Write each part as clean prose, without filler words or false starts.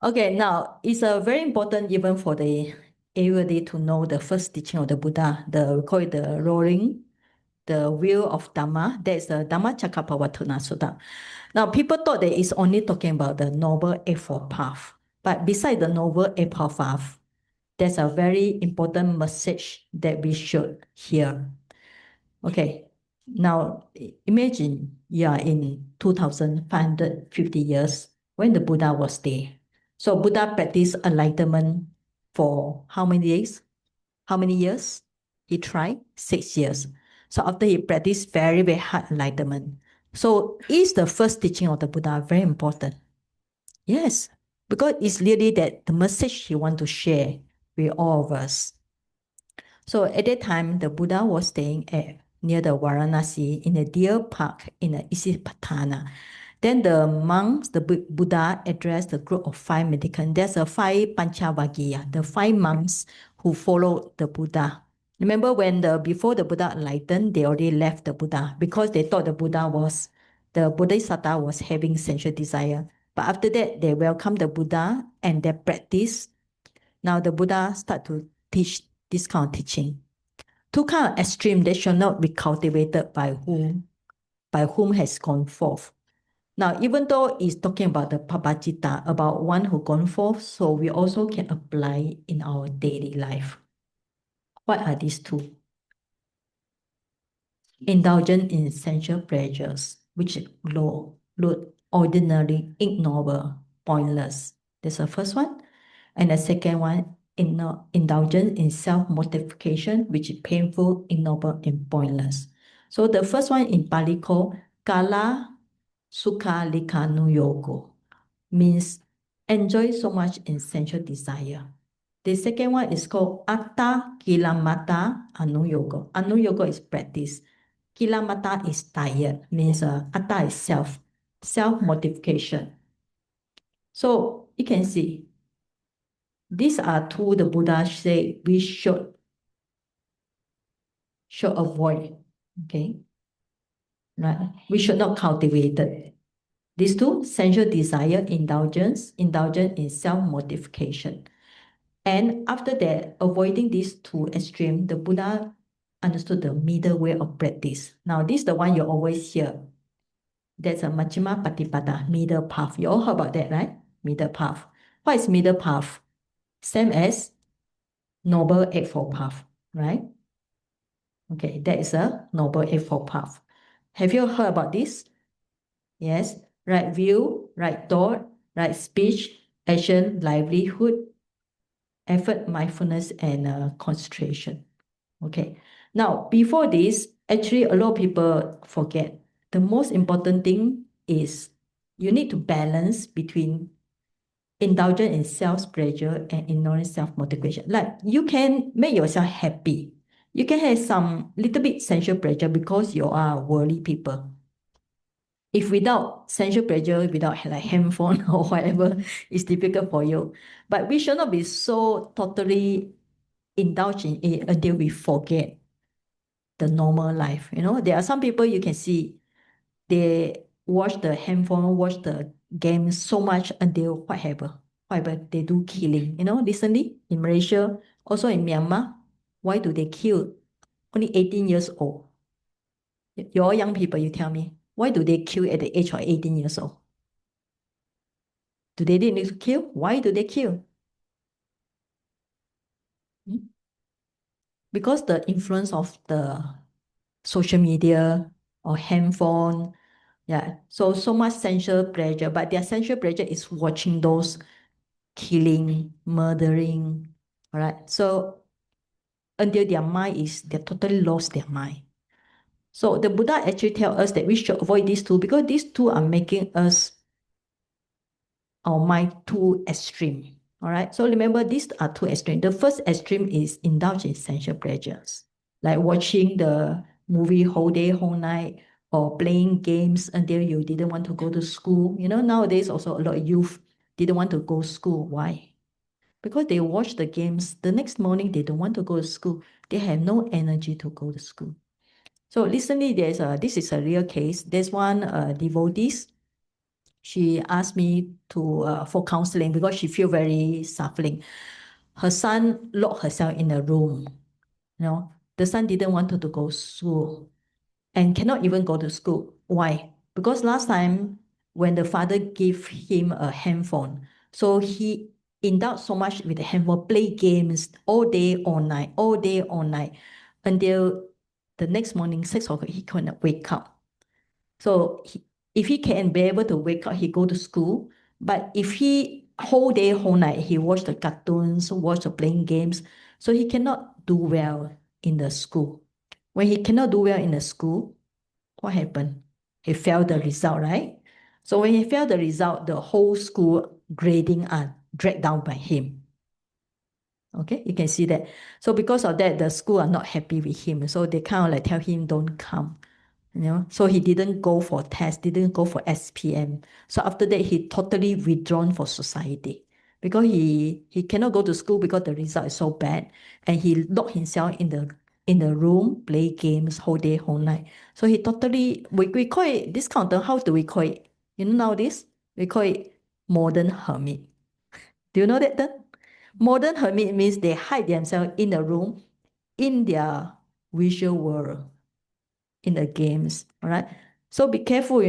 Okay, now it's very important even for the everybody to know the first teaching of the Buddha. We call it the rolling, the wheel of Dhamma. That's the Dhammacakkappavattana Sutta. Now, people thought that it's only talking about the Noble Eightfold Path. But beside the Noble Eightfold Path, there's a very important message that we should hear. Okay, now imagine you are in 2550 years when the Buddha was there. So Buddha practiced enlightenment for how many days? How many years? He tried 6 years. So after he practiced very, very hard enlightenment. So is the first teaching of the Buddha very important? Yes, because it's really that the message he want to share with all of us. So at that time, the Buddha was staying near the Varanasi in a deer park in the Isipatana. Then the monks, the Buddha addressed the group of 5 mendicants. There's a 5 Panchavaggiya, the 5 monks who followed the Buddha. Remember when before the Buddha enlightened, they already left the Buddha because they thought the Bodhisattva was having sensual desire. But after that, they welcomed the Buddha and they practiced. Now the Buddha start to teach this kind of teaching. Two kind of extreme that shall not be cultivated by whom has gone forth. Now, even though it's talking about the Papajita, about one who gone forth, so we also can apply in our daily life. What are these two? Indulgent in sensual pleasures, which look ordinary, ignoble, pointless. That's the first one. And the second one, indulgence in self-mortification, which is painful, ignoble, and pointless. So the first one in Pali called Kala Sukha Lika Nuyogo, means enjoy so much in sensual desire. The second one is called Atta Kilamata Anuyoga. Anuyoga is practice. Kilamata is tired, means Atta is self-mortification. So you can see, these are two the Buddha say we should avoid. Okay, right? We should not cultivate it. These two, sensual desire, indulgence in self-mortification. And after that, avoiding these two extremes, the Buddha understood the middle way of practice. Now, this is the one you always hear. That's a Majjhima Patipada, middle path. You all heard about that, right? Middle path. What is middle path? Same as Noble Eightfold Path, right? Okay, that is a Noble Eightfold Path. Have you heard about this? Yes. Right view, right thought, right speech, action, livelihood, effort, mindfulness, and concentration. Okay. Now, before this, actually, a lot of people forget. The most important thing is you need to balance between indulgence in self-pleasure and ignorant self-motivation. Like, you can make yourself happy. You can have some little bit sensual pleasure because you are worldly people. If without sensual pleasure, without like handphone or whatever, it's difficult for you. But we should not be so totally indulged in it until we forget the normal life. You know, there are some people you can see, they watch the handphone, watch the game so much until whatever, they do killing. You know, recently in Malaysia, also in Myanmar, why do they kill only 18 years old? Your young people, you tell me, why do they kill at the age of 18 years old? Do they need to kill? Why do they kill? Because the influence of the social media or handphone, yeah. So much sensual pleasure, but their sensual pleasure is watching those killing, murdering, all right? So until they totally lost their mind. So the Buddha actually tell us that we should avoid these two because these two are making our mind too extreme. All right. So remember, these are two extremes. The first extreme is indulge in sensual pleasures, like watching the movie whole day, whole night, or playing games until you didn't want to go to school. You know, nowadays also a lot of youth didn't want to go to school. Why? Because they watch the games. The next morning, they don't want to go to school. They have no energy to go to school. So recently, this is a real case. There's one devotees. she asked me to for counseling because she feel very suffering. Her son locked herself in a room. The son didn't want her to go to school and cannot even go to school. Why? Because last time when the father gave him a handphone, so he indulged so much with the handphone, play games all day, all night, until the next morning, 6 o'clock, he couldn't wake up. So if he can be able to wake up, he go to school. But if he whole day, whole night, he watch the cartoons, watch the playing games, so he cannot do well in the school. When he cannot do well in the school, what happened? He failed the result, right? So when he failed the result, the whole school grading are dragged down by him. Okay, you can see that. So because of that, the school are not happy with him. So they kind of like tell him, don't come. So he didn't go for test, didn't go for SPM. So after that, he totally withdrawn for society because he cannot go to school because the result is so bad, and he locked himself in the room, play games whole day, whole night. So he totally we call it this kind of term, how do we call it? Nowadays we call it modern hermit. Do you know that term? Modern hermit means they hide themselves in a room in their visual world, in the games, all right? So be careful,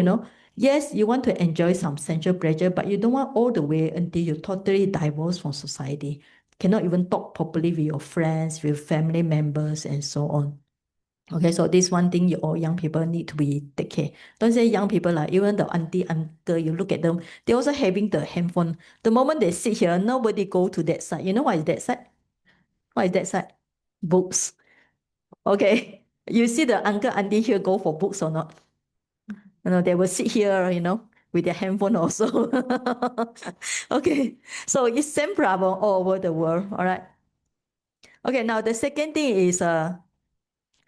Yes, you want to enjoy some sensual pleasure, but you don't want all the way until you totally divorce from society. Cannot even talk properly with your friends, with family members, and so on. Okay, so this one thing you all young people need to be take care. Don't say young people like even the auntie, uncle, you look at them, they also having the handphone. The moment they sit here, nobody go to that side. You know what is that side? What is that side? Books. Okay. You see the uncle, auntie here go for books or not? They will sit here, with their handphone also. Okay. So it's same problem all over the world. All right. Okay. Now the second thing is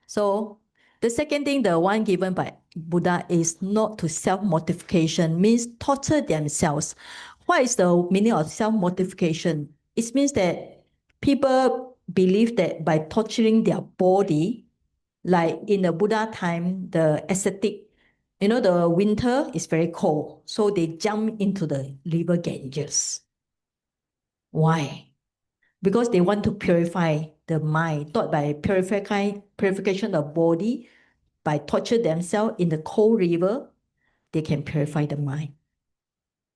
so the second thing, the one given by Buddha is not to self-mortification, means torture themselves. What is the meaning of self-mortification? It means that people believe that by torturing their body, like in the Buddha time, the ascetic, the winter is very cold, so they jump into the river Ganges. Why? Because they want to purify the mind, thought by purification of body, by torture themselves in the cold river, they can purify the mind.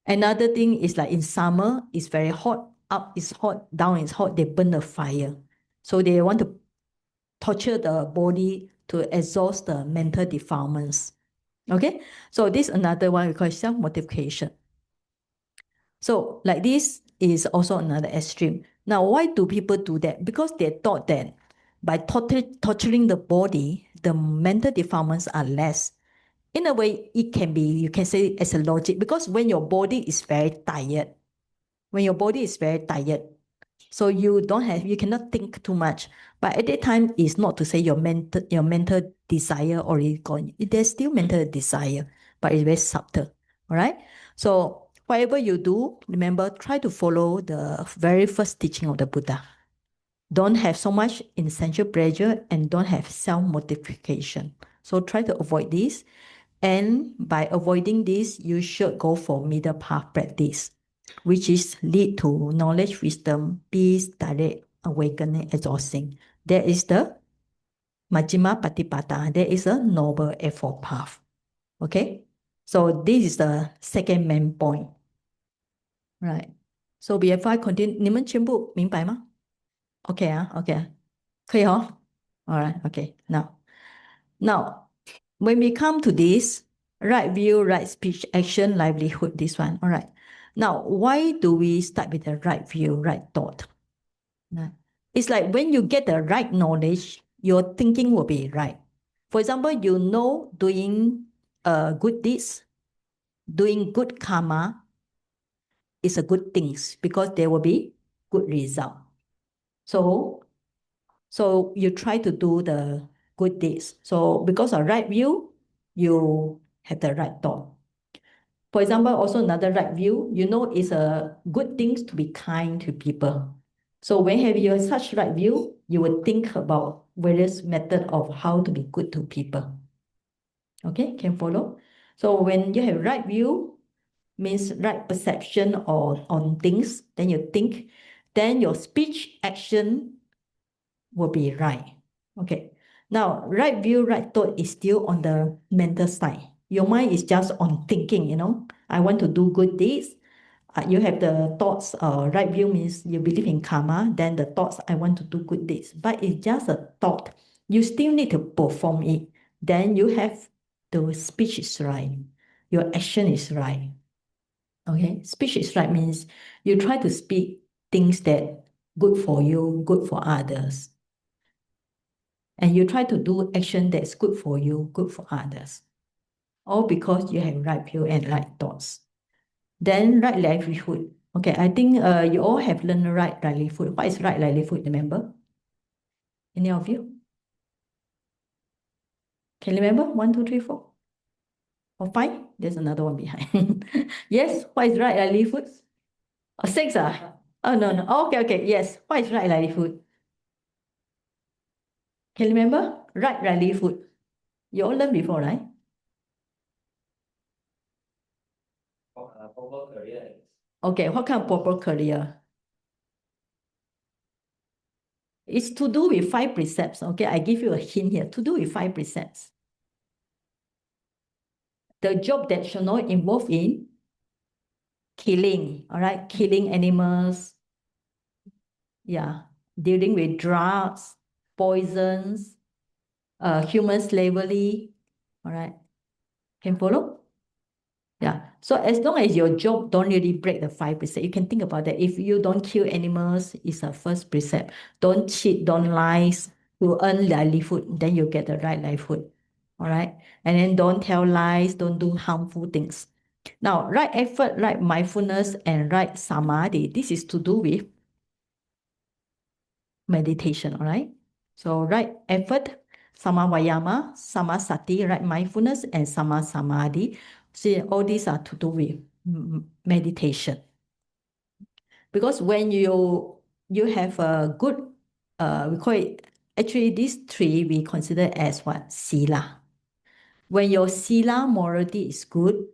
Another thing is like in summer, it's very hot, up is hot, down is hot, they burn the fire. So they want to torture the body to exhaust the mental defilements. Okay, so this another one we call self-mortification. So like this is also another extreme. Now, why do people do that? Because they thought that by torturing the body, the mental defilements are less. In a way, it can be, you can say as a logic, because when your body is very tired, so you cannot think too much. But at that time, it's not to say your mental desire already gone. There's still mental desire, but it's very subtle. All right. So whatever you do, remember, try to follow the very first teaching of the Buddha. Don't have so much essential pleasure and don't have self-mortification. So try to avoid this. And by avoiding this, you should go for middle path practice, which is lead to knowledge, wisdom, peace, direct awakening, exhausting. That is the Majjhima Patipata. That is a noble effort path. Okay? So this is the second main point. Right. So before I continue, 你们全部明白吗? Okay, okay. 可以哦? All right, okay. Now, when we come to this, right view, right speech, action, livelihood, this one. All right. Now, why do we start with the right view, right thought? It's like when you get the right knowledge, your thinking will be right. For example, doing good deeds, doing good karma is a good things because there will be good result. So you try to do the good deeds. So because of right view, you have the right thought. For example, also another right view, it's a good thing to be kind to people. So when have you such right view, you will think about various method of how to be good to people. Okay, can follow? So when you have right view, means right perception on things, then you think, then your speech action will be right. Okay. Now, right view, right thought is still on the mental side. Your mind is just on thinking, I want to do good deeds. You have the thoughts, right view means you believe in karma, then the thoughts, I want to do good deeds. But it's just a thought. You still need to perform it. Then you have the speech is right. Your action is right. Okay, speech is right means you try to speak things that good for you, good for others. And you try to do action that's good for you, good for others. All because you have right view and right thoughts. Then right livelihood. Okay, I think you all have learned right livelihood. What is right livelihood, remember? Any of you? Can you remember? 1, 2, 3, 4. Or 5? There's another one behind. Yes, what is right livelihood? Oh, 6 ah? Oh, no, no. Oh, okay. Yes, what is right livelihood? Can you remember? Right livelihood. You all learned before, right? Proper career. Okay, what kind of proper career? It's to do with 5 precepts. Okay, I give you a hint here. To do with 5 precepts. The job that should not involve in killing, all right? Killing animals, yeah. Dealing with drugs, poisons, human slavery, all right? Can follow? Yeah. So as long as your job don't really break the 5 precepts, you can think about that. If you don't kill animals, it's a first precept. Don't cheat, don't lie, to earn livelihood, then you get the right livelihood. All right. And then don't tell lies, don't do harmful things. Now, right effort, right mindfulness, and right samadhi, this is to do with meditation, all right? So right effort, sama vayama, sama sati, right mindfulness, and sama samadhi. See, all these are to do with meditation. Because when you have a good, we call it, actually these 3 we consider as what? Sila. When your sila morality is good,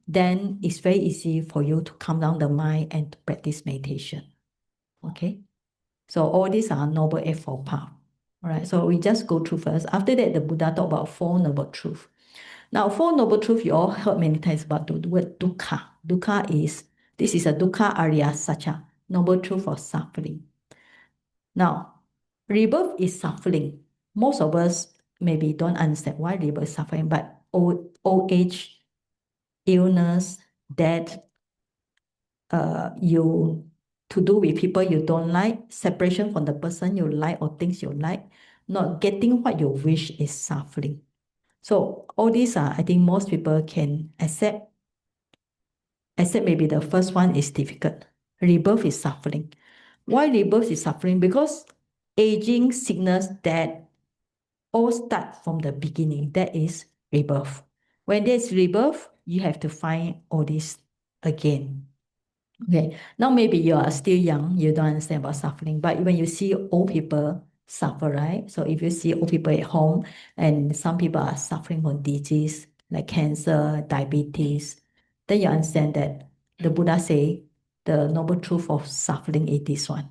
then it's very easy for you to calm down the mind and to practice meditation. Okay? So all these are Noble Eightfold Path. All right, so we just go through first. After that, the Buddha talked about 4 Noble Truths. Now, 4 Noble Truths, you all heard many times about the word dukkha. Dukkha is, this is a dukkha arya satya, Noble Truth of suffering. Now, rebirth is suffering. Most of us maybe don't understand why rebirth is suffering, but old age, illness, death, you to do with people you don't like, separation from the person you like or things you like, not getting what you wish is suffering. So all these are, I think most people can accept, except maybe the first one is difficult. Rebirth is suffering. Why rebirth is suffering? Because aging, sickness, death, all start from the beginning. That is rebirth. When there's rebirth, you have to find all this again. Okay, now maybe you are still young, you don't understand about suffering, but when you see old people suffer, right? So if you see old people at home and some people are suffering from disease like cancer, diabetes, then you understand that the Buddha say the noble truth of suffering is this one.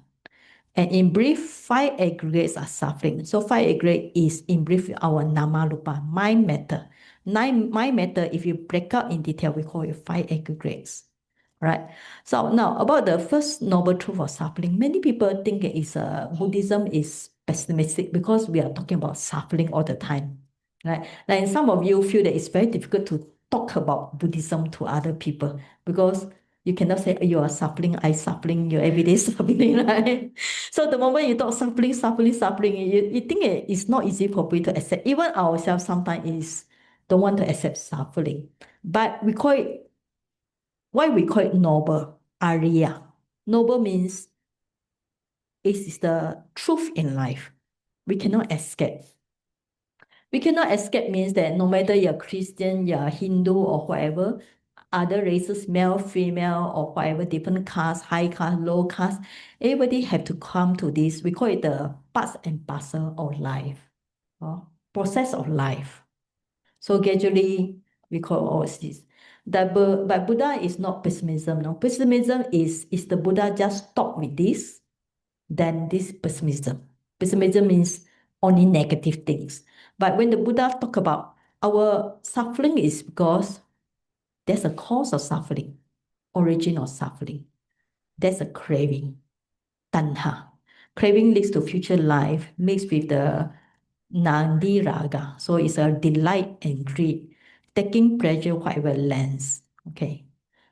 And in brief, 5 aggregates are suffering. So 5 aggregate is in brief our nama rupa, mind matter. Mind matter, if you break out in detail, we call it 5 aggregates. Right. So now about the first noble truth of suffering, many people think it is Buddhism is pessimistic because we are talking about suffering all the time. Right. Like some of you feel that it's very difficult to talk about Buddhism to other people because you cannot say you are suffering, I suffering, you everyday suffering, right? So the moment you talk suffering, you think it's not easy for people to accept. Even ourselves sometimes is don't want to accept suffering. But we call it, why we call it noble, Arya. Noble means it is the truth in life. We cannot escape. We cannot escape means that no matter you're Christian, you're Hindu or whatever, other races, male, female, or whatever, different caste, high caste, low caste, everybody have to come to this. We call it the parts and parcel of life, or process of life. So gradually, we call all this. But Buddha is not pessimism. No, pessimism is the Buddha just stop with this, then this pessimism. Pessimism means only negative things. But when the Buddha talk about our suffering is because there's a cause of suffering, origin of suffering. There's a craving, tanha. Craving leads to future life mixed with the nandi raga. So it's a delight and greed, taking pleasure whatever lands. Okay.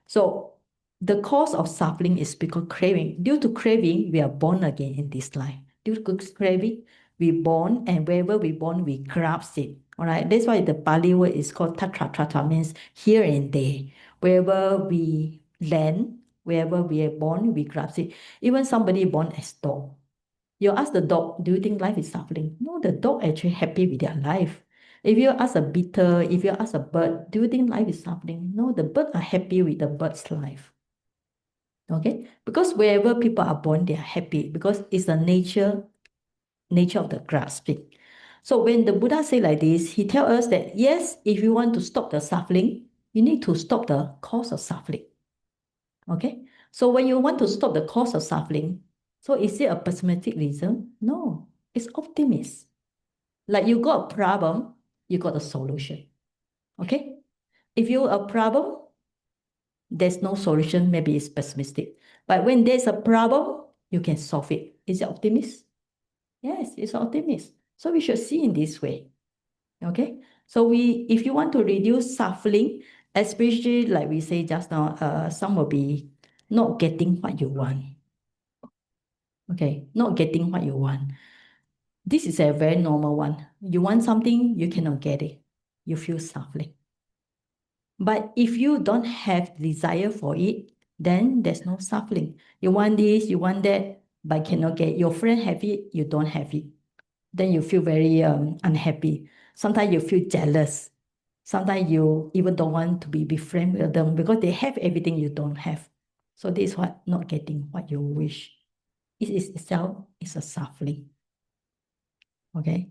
So the cause of suffering is because craving. Due to craving, we are born again in this life. Due to craving, we born, and wherever we born, we grasp it. All right. That's why the Pali word is called tatra. Tatra means here and there. Wherever we land, wherever we are born, we grasp it. Even somebody born as dog. You ask the dog, do you think life is suffering? No, the dog actually happy with their life. If you ask a beetle, if you ask a bird, do you think life is suffering? No, the bird are happy with the bird's life. Okay? Because wherever people are born, they are happy because it's the nature of the grasping. So when the Buddha say like this, he tell us that yes, if you want to stop the suffering, you need to stop the cause of suffering. Okay? So when you want to stop the cause of suffering, so is it a pessimistic reason? No, it's optimist. Like you got a problem, you got a solution. Okay? If you a problem, there's no solution, maybe it's pessimistic. But when there's a problem, you can solve it. Is it optimist? Yes, it's optimist. So we should see in this way. Okay? So if you want to reduce suffering, especially like we say just now, some will be not getting what you want. Okay, not getting what you want. This is a very normal one. You want something, you cannot get it. You feel suffering. But if you don't have desire for it, then there's no suffering. You want this, you want that, but cannot get. Your friend have it, you don't have it. Then you feel very unhappy. Sometimes you feel jealous. Sometimes you even don't want to be friends with them because they have everything you don't have. So this is what not getting what you wish. It is itself is a suffering. Okay.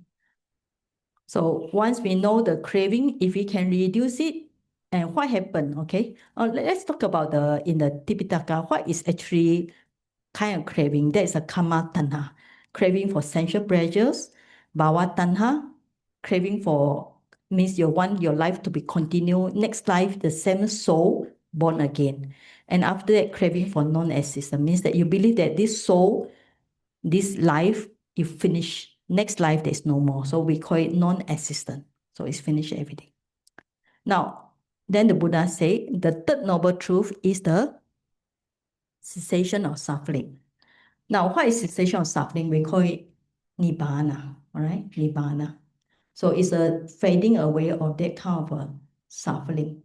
So once we know the craving, if we can reduce it, and what happened, okay? Let's talk about in the Tipitaka, what is actually kind of craving? That is a Kamma tanha, craving for sensual pleasures. Bhava tanha, craving for, means you want your life to be continued. Next life, the same soul born again. And after that, craving for non-existence, means that you believe that this soul, this life, you finish. Next life, there's no more. So we call it non-existent. So it's finished everything. Now, then the Buddha say the third noble truth is the cessation of suffering. Now, what is cessation of suffering? We call it nibbana, all right? Nibbana. So it's a fading away of that kind of suffering.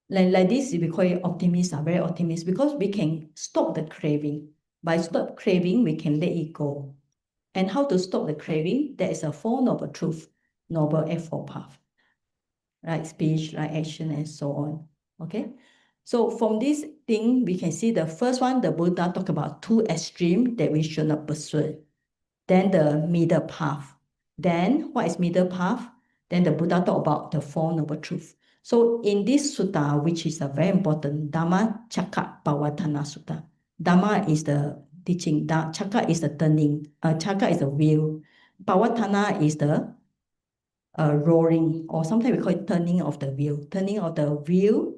Like this, we call it optimists are very optimistic because we can stop the craving. By stop craving, we can let it go. And how to stop the craving? There is a Four Noble Truth, Noble Eightfold Path. Right speech, right action, and so on. Okay? So from this thing, we can see the first one, the Buddha talked about two extremes that we should not pursue. Then the middle path. Then what is middle path? Then the Buddha talked about the Four Noble Truths. So in this sutta, which is a very important, Dhammacakkappavattana sutta. Dhamma is the teaching. Chakka is the turning. Chakka is the wheel. Pavattana is the roaring, or sometimes we call it turning of the wheel. Turning of the wheel.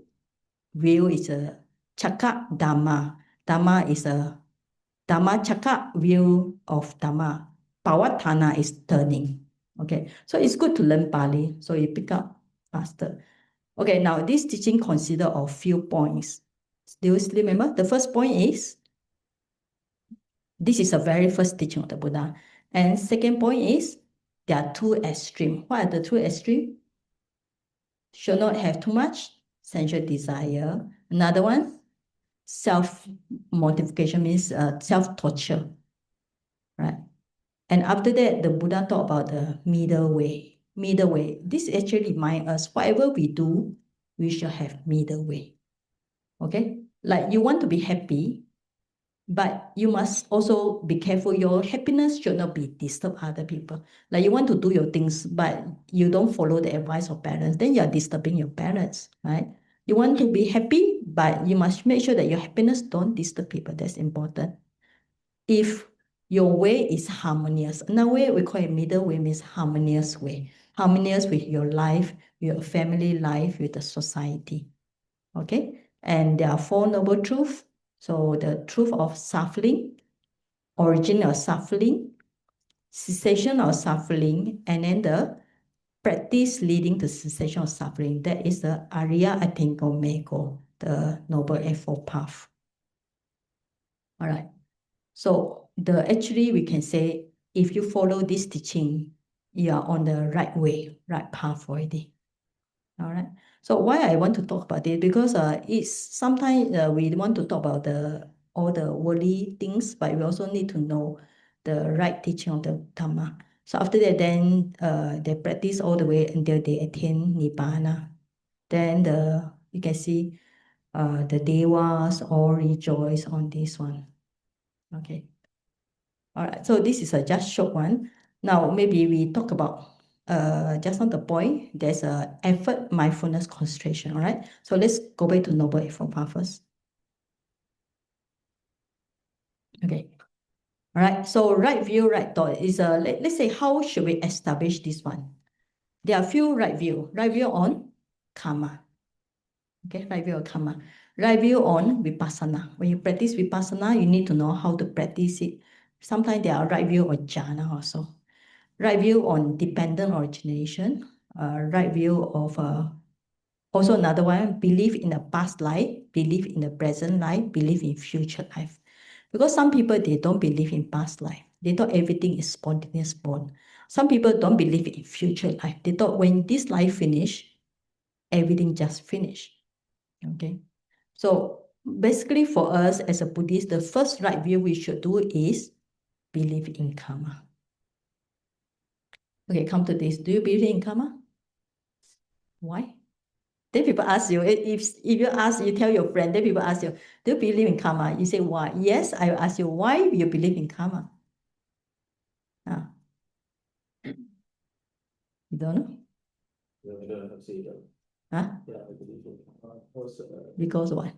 Wheel is a chakka dhamma. Dhamma is a Dhammacakka wheel of Dhamma. Pavattana is turning. Okay, so it's good to learn Pali, so you pick up faster. Okay, now this teaching consider of few points. Do you still remember? The first point is, this is the very first teaching of the Buddha. And second point is, there are two extremes. What are the two extremes? Should not have too much sensual desire. Another one, self-mortification means self-torture, right? And after that, the Buddha talked about the middle way. Middle way. This actually reminds us, whatever we do, we should have middle way. Okay? Like you want to be happy, but you must also be careful. Your happiness should not be disturb other people. Like you want to do your things, but you don't follow the advice of parents, then you're disturbing your parents, right? You want to be happy, but you must make sure that your happiness don't disturb people. That's important. If your way is harmonious, another way we call it middle way means harmonious way. Harmonious with your life, your family life, with the society. Okay? And there are four noble truths. So the truth of suffering, origin of suffering, cessation of suffering, and then the practice leading to cessation of suffering. That is the Arya Atingomego, the Noble Eightfold Path. All right. So actually we can say if you follow this teaching, you are on the right way, right path already. All right. So why I want to talk about it, because it's sometimes we want to talk about all the worldly things, but we also need to know the right teaching of the Dhamma. So after that, then they practice all the way until they attain Nibbana. Then you can see the Devas all rejoice on this one. Okay. All right. So this is a just short one. Now maybe we talk about just on the point. There's a effort, mindfulness, concentration. All right. So let's go back to Noble Eightfold Path first. Okay. All right. So right view, right thought is let's say how should we establish this one? There are a few right view. Right view on karma. Okay, right view on karma. Right view on vipassana. When you practice vipassana, you need to know how to practice it. Sometimes there are right view on jhana also. Right view on dependent origination. Right view of also another one, belief in the past life, belief in the present life, belief in future life. Because some people, they don't believe in past life. They thought everything is spontaneous born. Some people don't believe in future life. They thought when this life finish, everything just finish. Okay. So basically for us as a Buddhist, the first right view we should do is believe in karma. Okay, come to this. Do you believe in karma? Why? Then people ask you, if you ask, you tell your friend, then people ask you, do you believe in karma? You say, why? Yes, I will ask you, why you believe in karma? Ah, you don't know? Huh? Because what?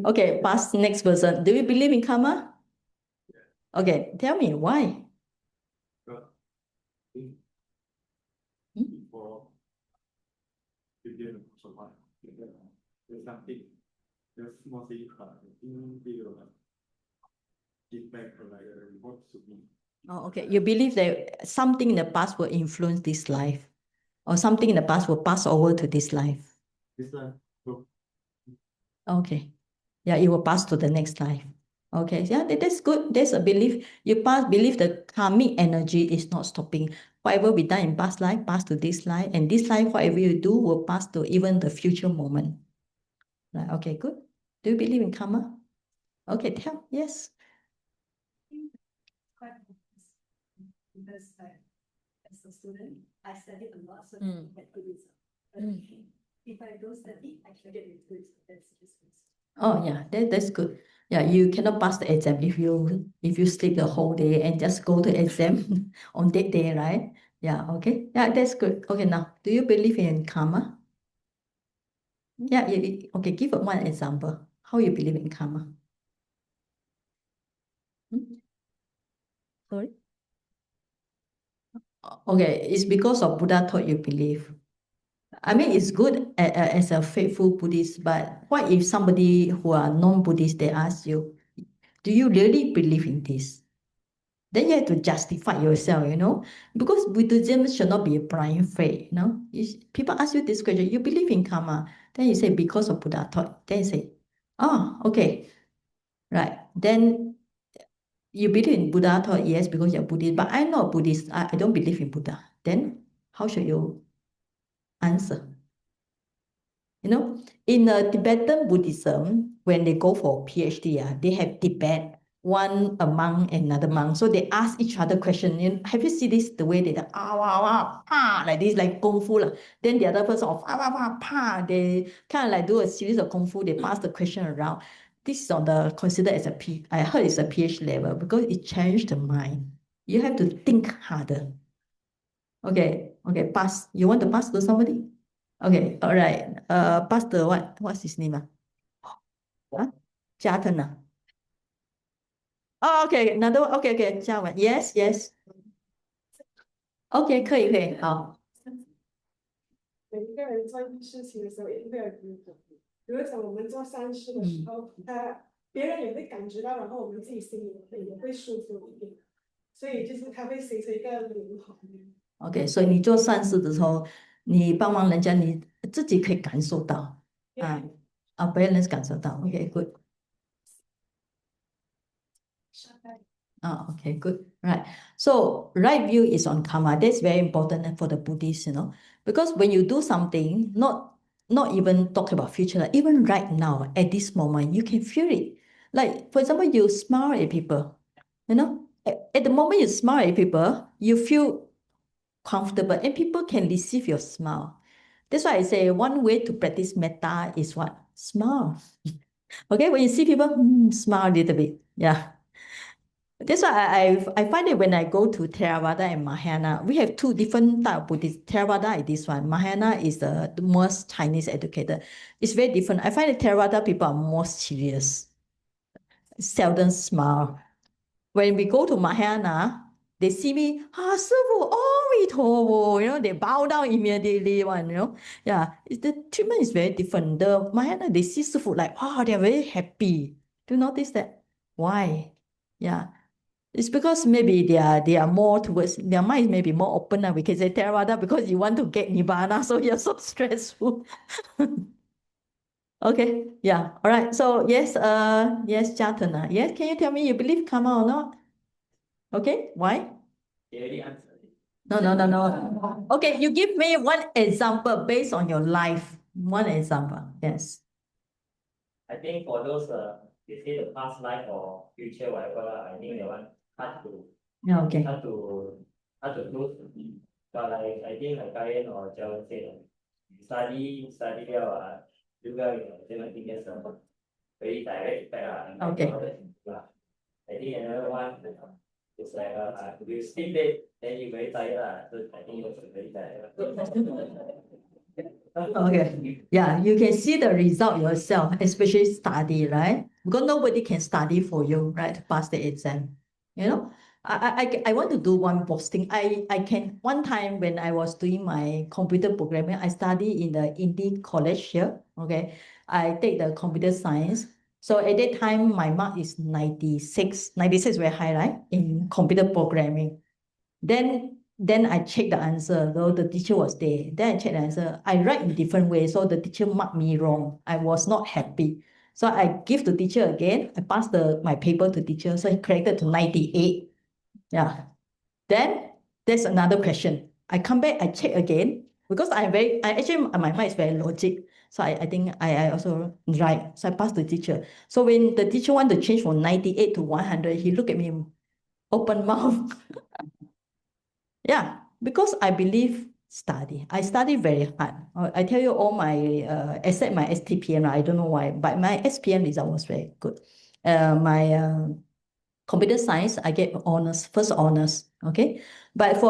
Okay, pass next person. Do you believe in karma? Okay, tell me why. Hmm? Oh, okay. You believe that something in the past will influence this life, or something in the past will pass over to this life. Okay. Yeah, it will pass to the next life. Okay, yeah, that's good. That's a belief. You believe the karmic energy is not stopping. Whatever we done in past life, pass to this life, and this life, whatever you do, will pass to even the future moment. Right, okay, good. Do you believe in karma? Okay, tell, yes. Because as a student, I studied a lot, so Mm. I get Buddhism. If I don't study, I should get into Buddhism. That's just Oh yeah, that's good. Yeah, you cannot pass the exam if you sleep the whole day and just go to exam on that day, right? Yeah, okay. Yeah, that's good. Okay, now, do you believe in karma? Yeah, okay, give one example. How you believe in karma? Hmm? Sorry? Okay, it's because of Buddha taught you believe. I mean, it's good as a faithful Buddhist, but what if somebody who are non-Buddhist, they ask you, do you really believe in this? Then you have to justify yourself, because Buddhism should not be a blind faith, people ask you this question, you believe in karma? Then you say, because of Buddha taught. Then you say, oh, okay, right. Then you believe in Buddha thought, yes, because you're Buddhist, but I'm not Buddhist. I don't believe in Buddha. Then how should you answer? In Tibetan Buddhism, when they go for PhD, they have debate one a monk and another monk. So they ask each other question. Have you seen this? The way they like this, like kung fu. Then the other person they kind of like do a series of kung fu. They pass the question around. This is on the considered as I heard it's a PhD level because it changed the mind. You have to think harder. Okay, pass. You want to pass to somebody? Okay, all right. Pastor, what's his name? Huh? Jatana. Oh, okay, another one. Okay, okay, Jiawen. Yes, yes. OK，可以，好。每一个人做事情的时候，也会有一种，比如讲我们做善事的时候，别人也会感觉到，然后我们自己心里也会舒服一点，所以就是它会形成一个灵魂。OK，所以你做善事的时候，你帮忙人家，你自己可以感受到别人感受到。OK，good。Okay, good. Right. So right view is on karma. That's very important for the Buddhists, because when you do something, not even talk about future, like even right now, at this moment, you can feel it. Like, for example, you smile at people, at the moment you smile at people, you feel comfortable and people can receive your smile. That's why I say one way to practice metta is what? Smile. Okay, when you see people, smile a little bit. Yeah. That's why I find it when I go to Theravada and Mahayana, we have two different type of Buddhist. Theravada is this one. Mahayana is the most Chinese educated. It's very different. I find that Theravada people are more serious, seldom smile. When we go to Mahayana, they see me, 师父, oh, 阿弥陀佛, they bow down immediately one, Yeah, the treatment is very different. The Mahayana, they see 师父 like, wow, they're very happy. Do you notice that? Why? Yeah. It's because maybe they are more towards their mind is maybe more open. We can say Theravada because you want to get Nibbana, so you're so stressful. Okay, yeah, all right. So yes, Jatana. Yes, can you tell me you believe karma or not? Okay, why? They already answered it. No. Okay, you give me one example based on your life. One example, yes. I think for those they say the past life or future whatever, I think that one hard to Yeah, okay. hard to do. But I think like Ryan or Joe said, study well, do well, then I think that's a very direct effect. Okay. I think another one is like you sleep late, then you very tired, so I think it's very tired. Okay. Yeah, you can see the result yourself, especially study, right? Because nobody can study for you, right, to pass the exam. I want to do one posting. I can one time when I was doing my computer programming, I study in the Indie College here. Okay, I take the computer science. So at that time, my mark is 96. 96 very high, right? In computer programming. Then I check the answer, though the teacher was there. Then I check the answer. I write in different way, so the teacher marked me wrong. I was not happy. So I give to teacher again. I pass my paper to teacher. So he corrected to 98. Yeah. Then there's another question. I come back, I check again. Because I actually my mind is very logic. So I think I also right. So I pass the teacher. So when the teacher want to change from 98 to 100, he look at me open mouth. Yeah, because I believe study. I study very hard. I tell you all my, except my STPM, I don't know why, but my SPM result was very good. My computer science, I get honors, first honors, okay? But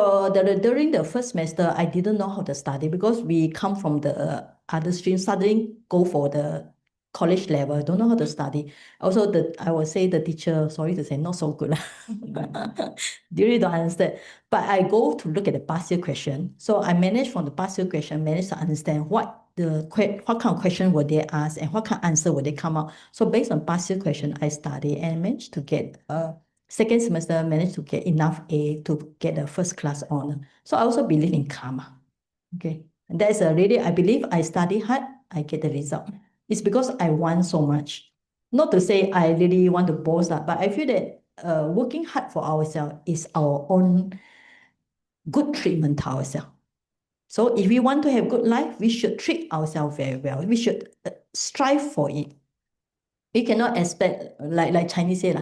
during the first semester, I didn't know how to study because we come from the other stream, suddenly go for the college level, don't know how to study. Also, I would say the teacher, sorry to say, not so good. Really don't understand. But I go to look at the past year question. So I manage from the past year question, manage to understand what kind of question would they ask and what kind of answer would they come out. So based on past year question, I study and managed to get second semester, managed to get enough A to get a first class honor. So I also believe in karma. Okay. And that's really, I believe I study hard, I get the result. It's because I want so much. Not to say I really want to boast that, but I feel that working hard for ourselves is our own good treatment to ourselves. So if we want to have good life, we should treat ourselves very well. We should strive for it. We cannot expect, like Chinese say,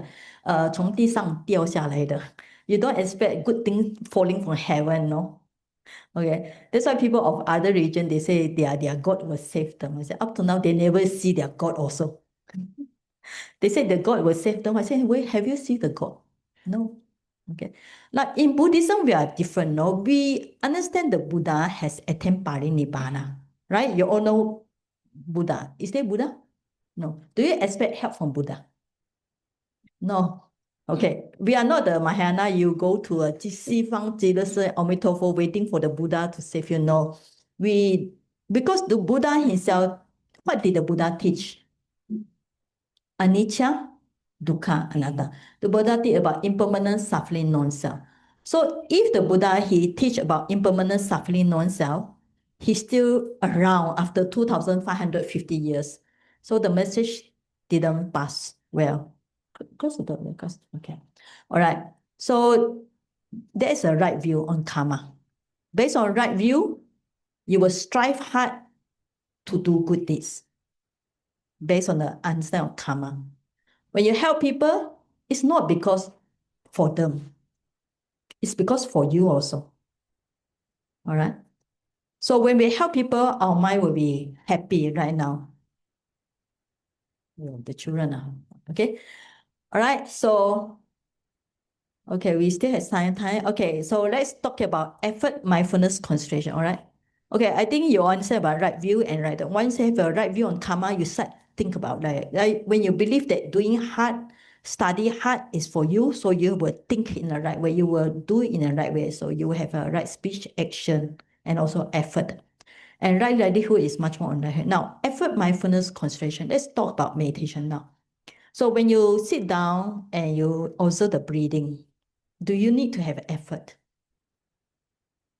从地上掉下来的. You don't expect good things falling from heaven, no? Okay, that's why people of other region, they say their God will save them. I say, up to now, they never see their God also. They say the God will save them. I say, wait, have you seen the God? No. Okay. Like in Buddhism, we are different, no? We understand the Buddha has attained parinibbana, right? You all know Buddha. Is there Buddha? No. Do you expect help from Buddha? No. Okay. We are not the Mahayana. You go to a 西方极乐寺 Amitofo waiting for the Buddha to save you. No. Because the Buddha himself, what did the Buddha teach? Anicca, dukkha, anatta. The Buddha teach about impermanent, suffering, non-self. So if the Buddha, he teach about impermanent, suffering, non-self, he's still around after 2,550 years. So the message didn't pass well. Close the door, because, okay. All right. So there's a right view on karma. Based on right view, you will strive hard to do good deeds based on the understanding of karma. When you help people, it's not because for them. It's because for you also. All right. So when we help people, our mind will be happy right now. The children are okay. All right. So okay, we still have time. Okay, so let's talk about effort, mindfulness, concentration. All right. Okay, I think you understand about right view and right. Once you have a right view on karma, you start think about that. Like when you believe that doing hard, study hard is for you, so you will think in the right way. You will do it in the right way. So you will have a right speech, action, and also effort. And right livelihood is much more on the head. Now, effort, mindfulness, concentration. Let's talk about meditation now. So when you sit down and you observe the breathing, do you need to have effort?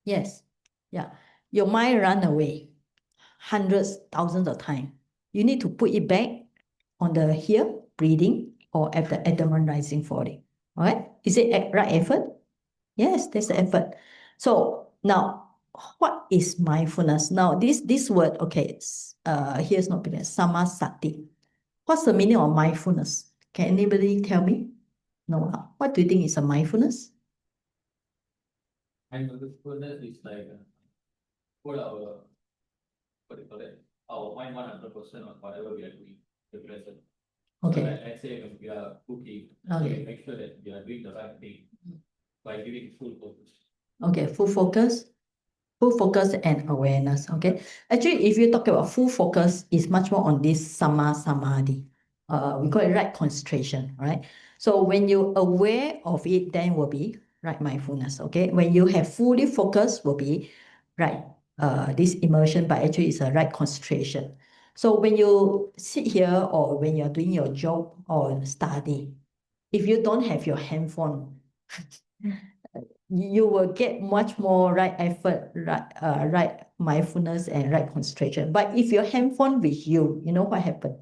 Yes. Yeah. Your mind run away hundreds, thousands of times. You need to put it back on the here, breathing, or at the abdomen rising falling. All right? Is it right effort? Yes, there's the effort. So now, what is mindfulness? Now, this word, okay, here's not brilliant. Samasati. What's the meaning of mindfulness? Can anybody tell me? No. What do you think is a mindfulness? Mindfulness is like put our what do you call it? Our mind 100% on whatever we are doing, the present. Okay. So like, let's say when we are cooking, so Okay. we make sure that we are doing the right thing by giving full focus. Okay, full focus and awareness. Okay. Actually, if you talk about full focus, it's much more on this sama samadhi. We call it right concentration, right? So when you're aware of it, then will be right mindfulness. Okay. When you have fully focused, will be right this immersion, but actually it's a right concentration. So when you sit here or when you're doing your job or study, if you don't have your handphone, you will get much more right effort, right mindfulness and right concentration. But if your handphone with you, you know what happened?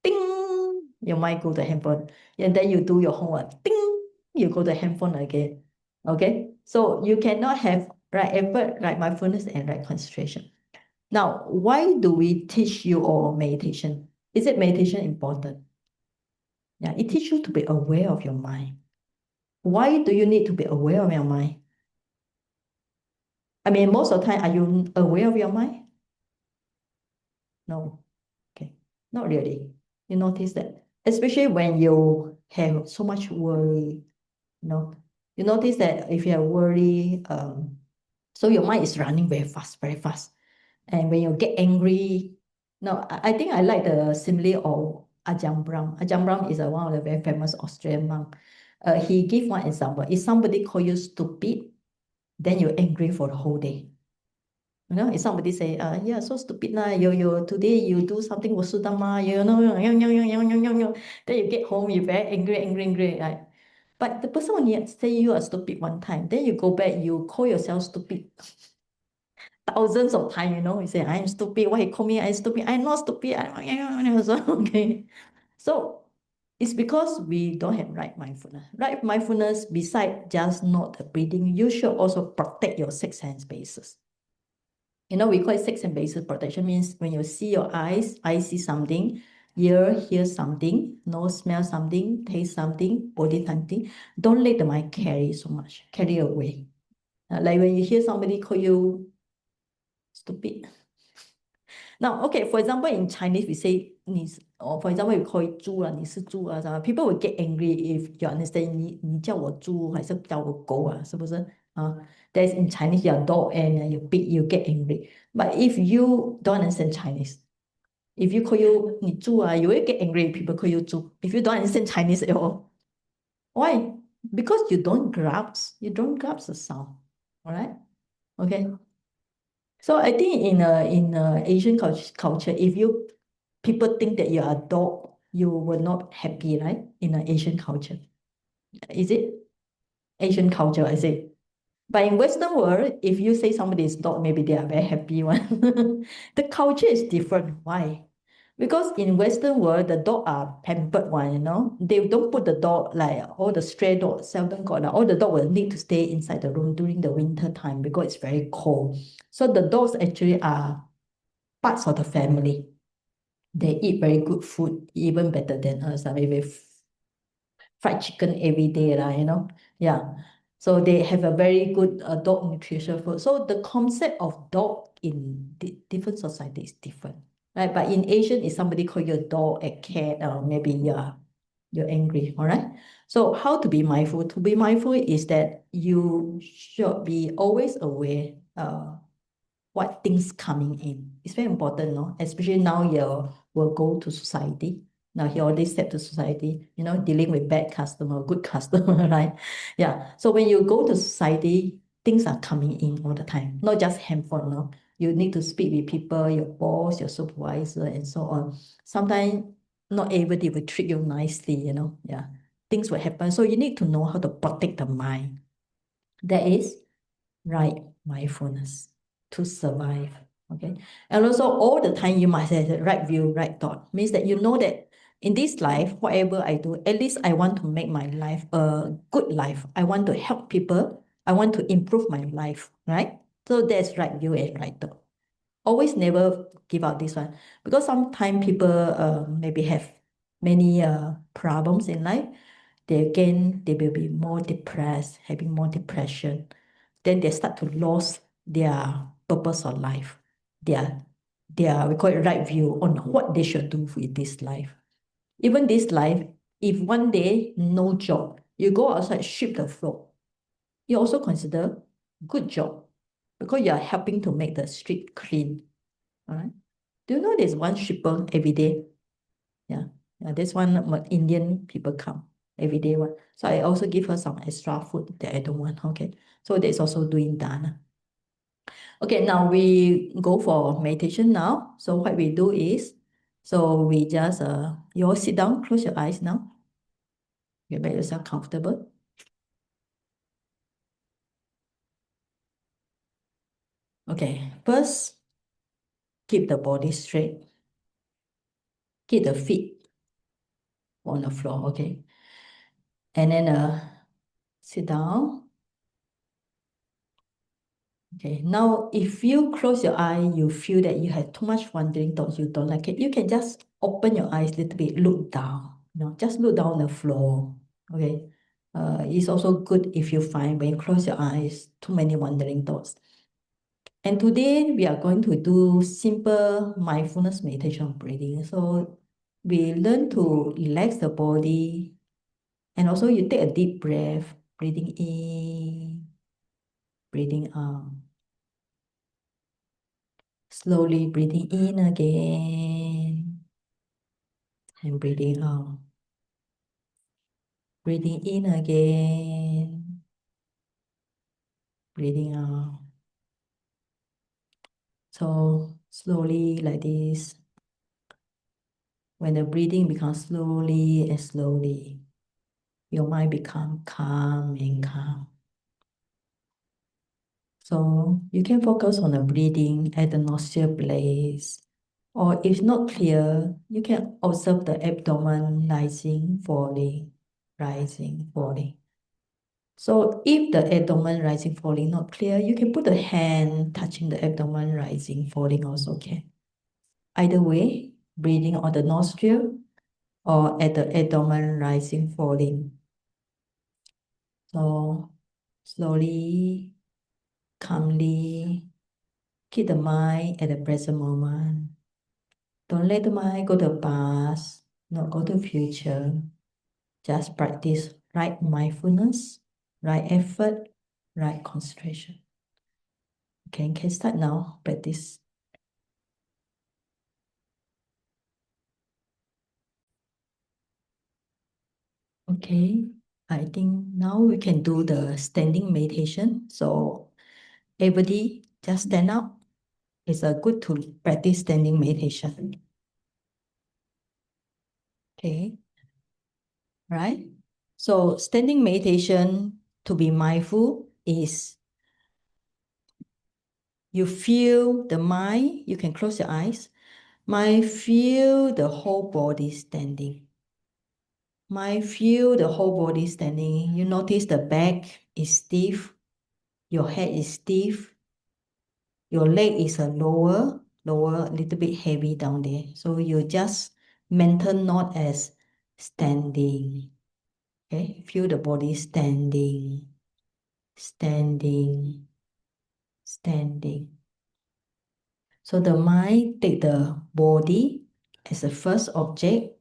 Ding! Your mind go to handphone. And then you do your homework. Ding! You go to handphone again. Okay? So you cannot have right effort, right mindfulness, and right concentration. Now, why do we teach you all meditation? Is it meditation important? Yeah, it teaches you to be aware of your mind. Why do you need to be aware of your mind? I mean, most of the time, are you aware of your mind? No. Okay. Not really. You notice that, especially when you have so much worry, you notice that if you have worry, so your mind is running very fast, very fast. And when you get angry, no, I think I like the simile of Ajahn Brahm. Ajahn Brahm is one of the very famous Australian monk. He gave one example. If somebody call you stupid, then you're angry for the whole day. If somebody say, yeah, so stupid lah, today you do something was Sutta-The, then you get home, you're very angry, right? But the person only say you are stupid one time, then you go back, you call yourself stupid thousands of times, you say, I'm stupid, why you call me I'm stupid? I'm not stupid. Okay. So it's because we don't have right mindfulness. Right mindfulness, besides just not the breathing, you should also protect your six sense bases. We call it six sense bases protection, means when you see your eyes see something, ear hear something, nose smell something, taste something, body something. Don't let the mind carry so much, carry away. Like when you hear somebody call you stupid. Now, okay, for example, in Chinese, we say, or for example, we call it 猪 你是猪 people will get angry if you understand 你叫我猪还是叫我狗是不是 That's in Chinese, you're a dog and you beat, you get angry. But if you don't understand Chinese, if you call you 你猪 you will get angry if people call you 猪. If you don't understand Chinese at all. Why? Because you don't grasp the sound. All right? Okay. So I think in Asian culture, if people think that you're a dog, you will not happy, right? In an Asian culture. Is it? Asian culture, I say. But in Western world, if you say somebody is dog, maybe they are very happy one. The culture is different. Why? Because in Western world, the dog are pampered one, you know. They don't put the dog like all the stray dogs seldom got. All the dog will need to stay inside the room during the winter time because it's very cold. So the dogs actually are parts of the family. They eat very good food, even better than us. Maybe fried chicken every day, you know. Yeah. So they have a very good dog nutrition food. So the concept of dog in different societies is different, right? But in Asian, if somebody call you a dog, a cat, or maybe you're angry, all right? So how to be mindful? To be mindful is that you should be always aware what things coming in. It's very important, no? Especially now you will go to society. Now he already step to society, you know, dealing with bad customer, good customer, right? Yeah. So when you go to society, things are coming in all the time, not just handphone, no. You need to speak with people, your boss, your supervisor, and so on. Sometimes not everybody will treat you nicely, you know. Yeah. Things will happen. So you need to know how to protect the mind. That is right mindfulness to survive. Okay. And also all the time you must have the right view, right thought. Means that you know that in this life, whatever I do, at least I want to make my life a good life. I want to help people. I want to improve my life, right? So that's right view and right thought. Always never give out this one. Because sometimes people maybe have many problems in life. They will be more depressed, having more depression. Then they start to lose their purpose of life, their we call it right view on what they should do with this life. Even this life, if one day no job, you go outside sweep the floor, you also consider good job because you are helping to make the street clean. All right. Do you know there's one sweeper every day? Yeah. Yeah, there's one Indian people come every day one. So I also give her some extra food that I don't want. Okay. So that's also doing dana. Okay, now we go for meditation now. So what we do is, so we just, you all sit down, close your eyes now. You make yourself comfortable. Okay, first, keep the body straight. Keep the feet on the floor, okay? And then sit down. Okay, now if you close your eye, you feel that you have too much wandering thoughts, you don't like it, you can just open your eyes a little bit, look down, you know, just look down the floor, okay? It's also good if you find when you close your eyes, too many wandering thoughts. And today we are going to do simple mindfulness meditation breathing. So we learn to relax the body, and also you take a deep breath, breathing in, breathing out. Slowly breathing in again and breathing out. Breathing in again, breathing out. So slowly like this. When the breathing becomes slowly and slowly, your mind becomes calm and calm. So you can focus on the breathing at the nostril place. Or if not clear, you can observe the abdomen rising, falling, rising, falling. So if the abdomen rising, falling not clear, you can put the hand touching the abdomen rising, falling also okay. Either way, breathing on the nostril or at the abdomen rising, falling. So slowly, calmly, keep the mind at the present moment. Don't let the mind go to the past, not go to the future. Just practice right mindfulness, right effort, right concentration. Okay, can start now, practice. Okay, I think now we can do the standing meditation. So everybody just stand up. It's a good to practice standing meditation. Okay, right? So standing meditation, to be mindful, is you feel the mind, you can close your eyes. Mind feel the whole body standing. Mind feel the whole body standing. You notice the back is stiff, your head is stiff, your leg is a lower, a little bit heavy down there. So you just mental knot as standing. Okay, feel the body standing, standing, standing. So the mind take the body as the first object.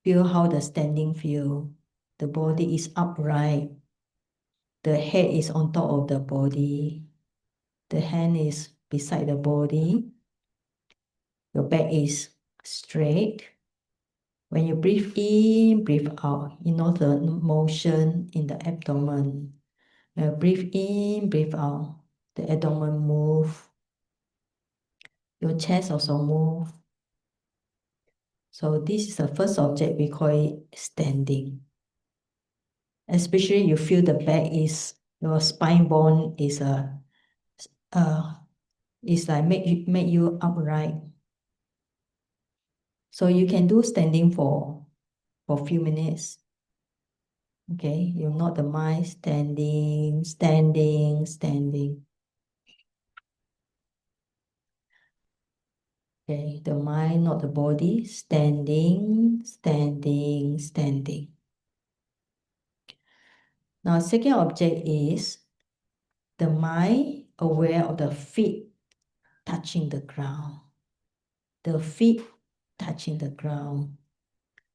Feel how the standing feel. The body is upright. The head is on top of the body. The hand is beside the body. Your back is straight. When you breathe in, breathe out, you know the motion in the abdomen. When you breathe in, breathe out, the abdomen move. Your chest also move. So this is the first object, we call it standing. Especially you feel the back is, your spine bone is it's like make you upright. So you can do standing for a few minutes. Okay, you note the mind standing, standing, standing. Okay, the mind, not the body, standing, standing, standing. Now, second object is the mind aware of the feet touching the ground. The feet touching the ground.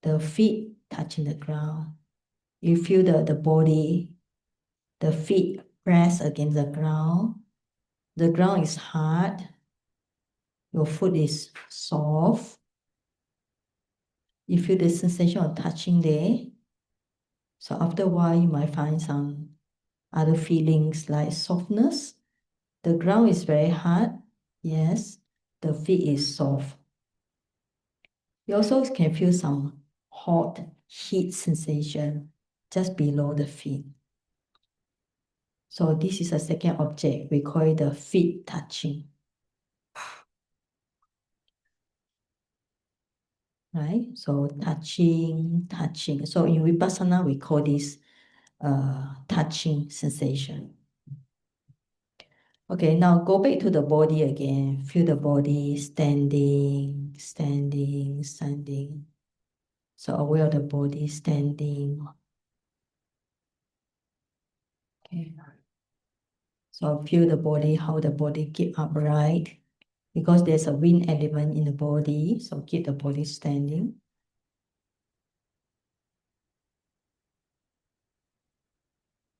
The feet touching the ground. You feel the body, the feet press against the ground. The ground is hard. Your foot is soft. You feel the sensation of touching there. So after a while, you might find some other feelings like softness. The ground is very hard. Yes, the feet is soft. You also can feel some hot heat sensation just below the feet. So this is a second object. We call it the feet touching. Right? So touching, touching. So in Vipassana, we call this touching sensation. Okay, now go back to the body again. Feel the body standing, standing, standing. So aware of the body standing. Okay. So feel the body, how the body keep upright. Because there's a wind element in the body, so keep the body standing.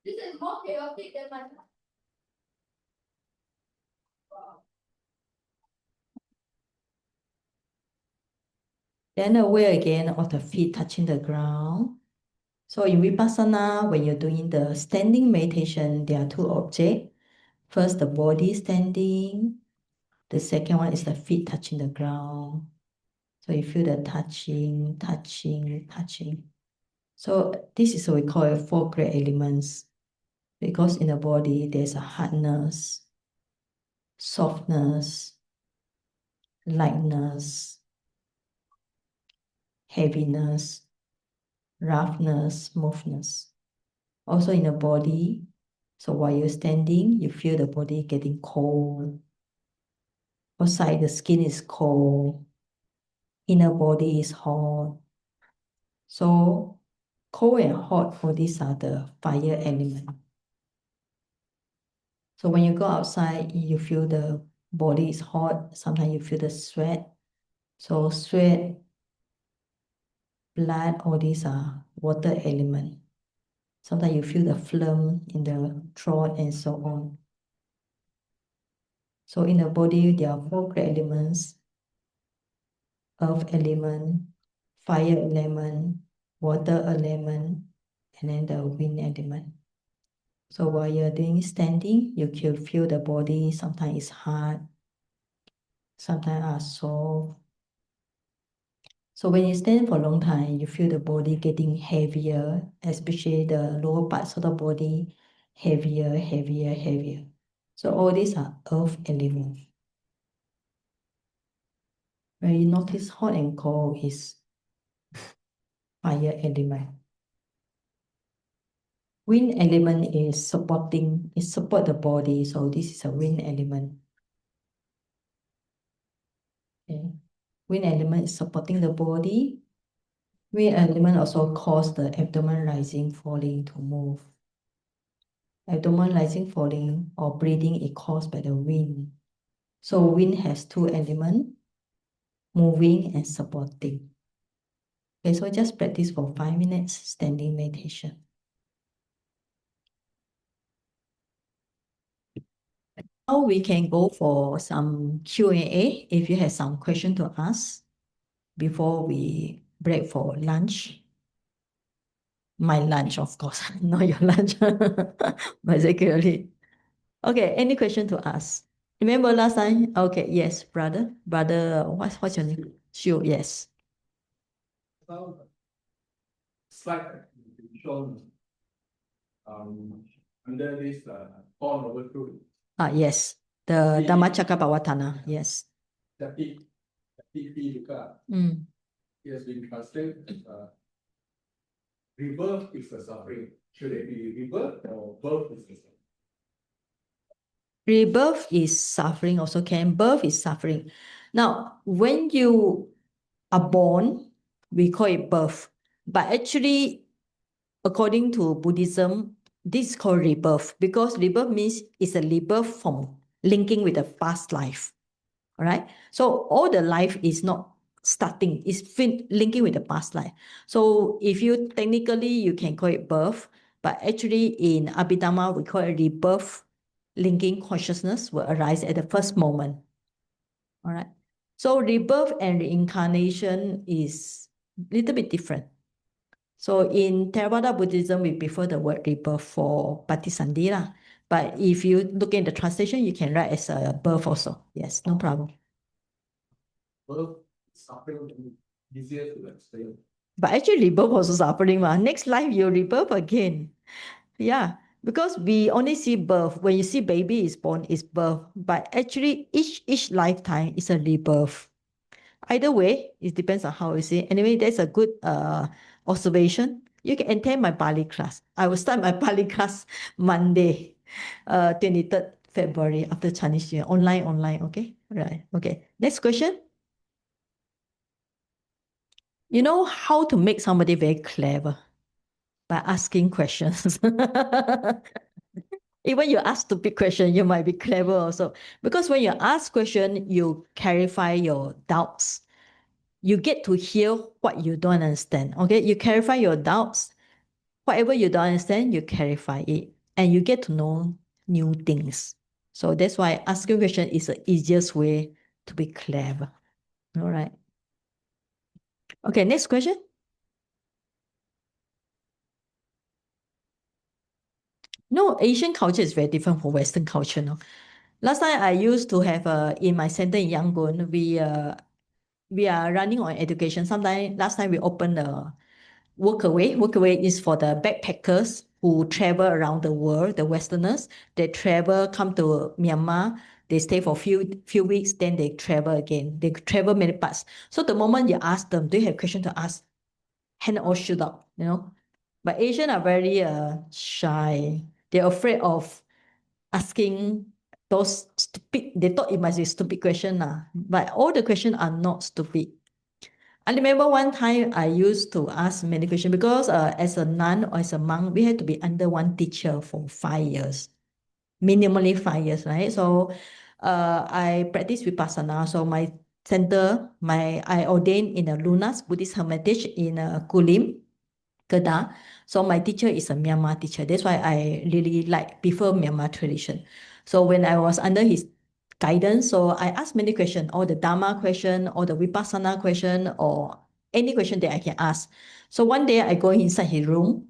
This is more chaotic than my. Then aware again of the feet touching the ground. So in Vipassana, when you're doing the standing meditation, there are two objects. First, the body standing. The second one is the feet touching the ground. So you feel the touching, touching, touching. So this is what we call four great elements. Because in the body, there's a hardness, softness, lightness, heaviness, roughness, smoothness. Also in the body, so while you're standing, you feel the body getting cold. Outside, the skin is cold. Inner body is hot. So cold and hot, all these are the fire element. So when you go outside, you feel the body is hot. Sometimes you feel the sweat. So sweat, blood, all these are water element. Sometimes you feel the phlegm in the throat and so on. So in the body, there are 4 great elements: earth element, fire element, water element, and then the wind element. So while you're doing standing, you can feel the body. Sometimes it's hard, sometimes are soft. So when you stand for a long time, you feel the body getting heavier, especially the lower parts of the body, heavier, heavier, heavier. So all these are earth elements. When you notice hot and cold is fire element. Wind element is support the body, so this is a wind element. Okay. Wind element is supporting the body. Wind element also cause the abdomen rising, falling to move. Abdomen rising, falling, or breathing is caused by the wind. So wind has 2 elements, moving and supporting. Okay, so just practice for 5 minutes standing meditation. Now we can go for some Q&A if you have some question to ask before we break for lunch. My lunch, of course, not your lunch, basically. Okay, any question to ask? Remember last time? Okay, yes, brother. Brother, what's your name? Sure, yes. Slide shown under this form over two. Yes, the Dhammacakkappavattana, yes. Jati Dukkha. It has been translated as rebirth is the suffering. Should it be rebirth or birth is the suffering? Rebirth is suffering also can. Birth is suffering. Now, when you are born, we call it birth. But actually, according to Buddhism, this is called rebirth because rebirth means it's a rebirth from linking with the past life. All right. So all the life is not starting, it's linking with the past life. So if you technically, you can call it birth, but actually in Abhidhamma, we call it rebirth. Linking consciousness will arise at the first moment. All right. So rebirth and reincarnation is a little bit different. So in Theravada Buddhism, we prefer the word rebirth for Patisandhira. But if you look in the translation, you can write as a birth also. Yes, no problem. Birth is suffering, easier to explain. But actually, rebirth also suffering. Next life, you rebirth again. Yeah, because we only see birth. When you see baby is born, it's birth. But actually, each lifetime is a rebirth. Either way, it depends on how you see it. Anyway, that's a good observation. You can attend my Bali class. I will start my Bali class Monday, 23rd February after Chinese New Year. Online, okay? Right, okay. Next question. You know how to make somebody very clever? By asking questions. Even you ask stupid question, you might be clever also. Because when you ask question, you clarify your doubts. You get to hear what you don't understand. Okay, you clarify your doubts. Whatever you don't understand, you clarify it. And you get to know new things. So that's why asking question is the easiest way to be clever. All right. Okay, next question. No, Asian culture is very different from Western culture. No? Last time I used to have in my center in Yangon, we are running on education. Sometimes last time we opened the Workaway. Workaway is for the backpackers who travel around the world, the Westerners. They travel, come to Myanmar, they stay for few weeks, then they travel again. They travel many parts. So the moment you ask them, do you have question to ask? Hand all shoot up, you know. But Asians are very shy. They're afraid of asking those stupid, they thought it must be stupid question, but all the questions are not stupid. I remember one time I used to ask many questions because as a nun or as a monk, we had to be under one teacher for 5 years, minimally 5 years, right? So I practice Vipassana. So my center, I ordained in a Lunas Buddhist Hermitage in Kulim. Kedah. So my teacher is a Myanmar teacher. That's why I really prefer Myanmar tradition. So when I was under his guidance, so I asked many questions, all the Dharma question, or the Vipassana question, or any question that I can ask. So one day I go inside his room,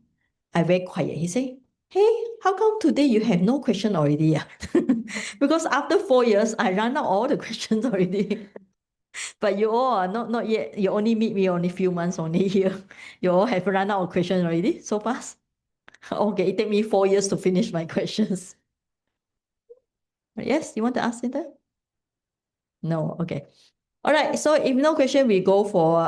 I very quiet. He say, "Hey, how come today you have no question already?" Because after 4 years, I ran out all the questions already. But you all are not yet. You only meet me only few months only here. You all have run out of questions already so fast. Okay, it take me 4 years to finish my questions. Yes, you want to ask Cynthia? No, okay. All right, so if no question, we go for